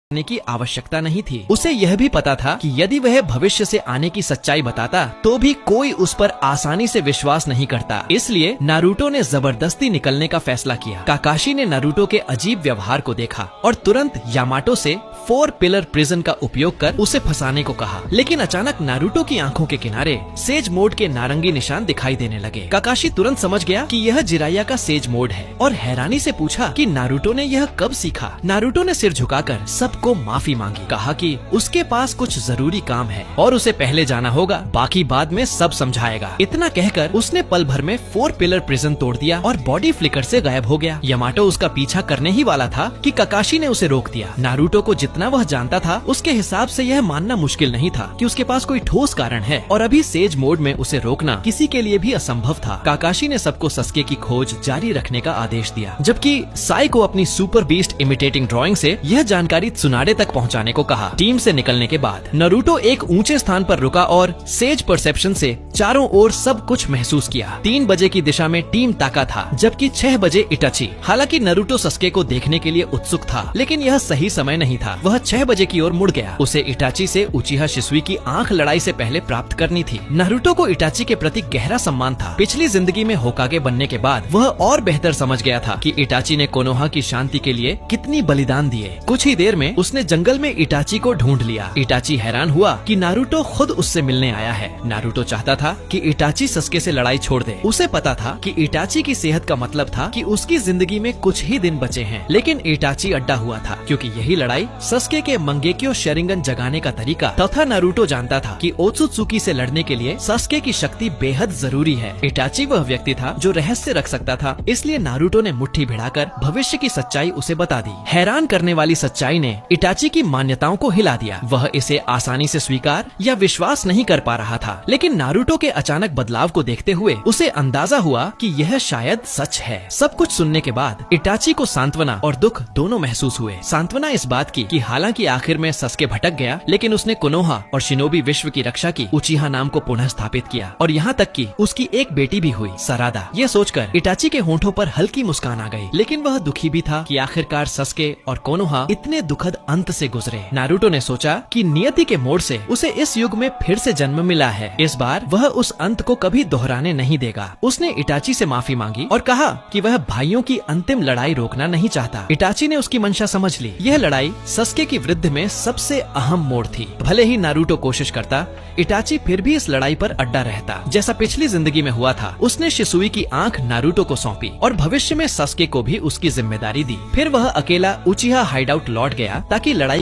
करने की आवश्यकता नहीं थी। उसे यह भी पता था कि यदि वह भविष्य से आने की सच्चाई बताता तो भी कोई उस पर आसानी से विश्वास नहीं करता। इसलिए नारुतो ने जबरदस्ती निकलने का फैसला किया। काकाशी ने नारुतो के अजीब व्यवहार को देखा और तुरंत यामाटो से 4 पिलर प्रिजन का उपयोग कर उसे फंसाने को कहा। लेकिन अचानक नारुतो की आंखों के किनारे सेज मोड के नारंगी निशान दिखाई देने लगे। काकाशी तुरंत समझ गया कि यह जिराया का सेज मोड है और हैरानी से पूछा कि नारुतो ने यह कब सीखा। नारुतो ने सिर झुकाकर सबको माफी मांगी, कहा कि उसके पास कुछ जरूरी काम है और उसे पहले जाना होगा, बाकी बाद में सब समझाएगा। इतना कहकर उसने पल भर में 4 पिलर प्रिजन तोड़ दिया और बॉडी फ्लिकर से गायब हो गया। यामाटो उसका पीछा करने ही वाला था कि काकाशी ने उसे रोक दिया। नारुतो को जितना वह जानता था उसके हिसाब से यह मानना मुश्किल नहीं था कि उसके पास कोई ठोस कारण है और अभी सेज मोड में उसे रोकना किसी के लिए भी असंभव था। काकाशी ने सबको सस्के की खोज जारी रखने का आदेश दिया, जबकि साई को अपनी सुपर बीस्ट इमिटेटिंग ड्राइंग से यह जानकारी त्सुनाडे तक पहुंचाने को कहा। टीम से निकलने के बाद नारुतो एक ऊंचे स्थान पर रुका और सेज परसेप्शन से चारों ओर सब कुछ महसूस किया। 3 बजे की दिशा में टीम ताका था, जबकि 6 बजे इटाची। हालांकि नारुतो सस्के को देखने के लिए उत्सुक था, लेकिन यह सही समय नहीं था। वह 6 बजे की ओर मुड़ गया। उसे इटाची से उचिहा शिसुई की आंख लड़ाई से पहले प्राप्त करनी थी। नारुतो को इटाची के प्रति गहरा सम्मान था। पिछली जिंदगी में होकागे बनने के बाद वह और बेहतर समझ गया था कि इटाची ने कोनोहा की शांति के लिए कितनी बलिदान दिए। कुछ ही देर में उसने जंगल में इटाची को ढूंढ लिया। इटाची हैरान हुआ कि नारुतो खुद उससे मिलने आया है। नारुतो चाहता था कि इटाची सस्के से लड़ाई छोड़ दे। उसे पता था कि इटाची की सेहत का मतलब था कि उसकी जिंदगी में कुछ ही दिन बचे हैं, लेकिन इटाची अड्डा हुआ था क्योंकि यही लड़ाई सस्के के मंगेक्यो शेरिंगन जगाने का तरीका तथा नारुतो जानता था कि ओत्सुत्सुकी से लड़ने के लिए सस्के की शक्ति बेहद जरूरी है। इटाची वह व्यक्ति था जो रहस्य रख सकता था, इसलिए नारुतो ने मुट्ठी भिड़ाकर भविष्य की सच्चाई उसे बता दी। हैरान करने वाली सच्चाई ने इटाची की मान्यताओं को हिला दिया। वह इसे आसानी से स्वीकार या विश्वास नहीं कर पा रहा था, लेकिन नारुतो के अचानक बदलाव को देखते हुए उसे अंदाजा हुआ कि यह शायद सच है। सब कुछ सुनने के बाद इटाची को सांत्वना और दुख दोनों महसूस हुए। सांत्वना इस बात की कि हालांकि आखिर में सस्के भटक गया, लेकिन उसने कोनोहा और शिनोबी विश्व की रक्षा की, उचिहा नाम को पुनः स्थापित किया और यहाँ तक कि उसकी एक बेटी भी हुई, सरादा। ये सोचकर इटाची के होंठों पर हल्की मुस्कान आ गई, लेकिन वह दुखी भी था कि आखिरकार सस्के और कोनोहा इतने दुखद अंत से गुजरे। नारुतो ने सोचा कि नियति के मोड़ से उसे इस युग में फिर से जन्म मिला है। इस बार वह उस अंत को कभी दोहराने नहीं देगा। उसने इटाची से माफी मांगी और कहा कि वह भाइयों की अंतिम लड़ाई रोकना नहीं चाहता। इटाची ने उसकी मंशा समझ ली। यह लड़ाई सस्के की वृद्धि में सबसे अहम मोड़ थी। भले ही नारुतो कोशिश करता, इटाची फिर भी इस लड़ाई पर अड्डा रहता। जैसा पिछली जिंदगी में हुआ था, उसने शिसुई की आंख नारुतो को सौंपी और भविष्य में सस्के को भी उसकी जिम्मेदारी दी। फिर वह अकेला उचिहा हाइडआउट लौट गया ताकि लड़ाई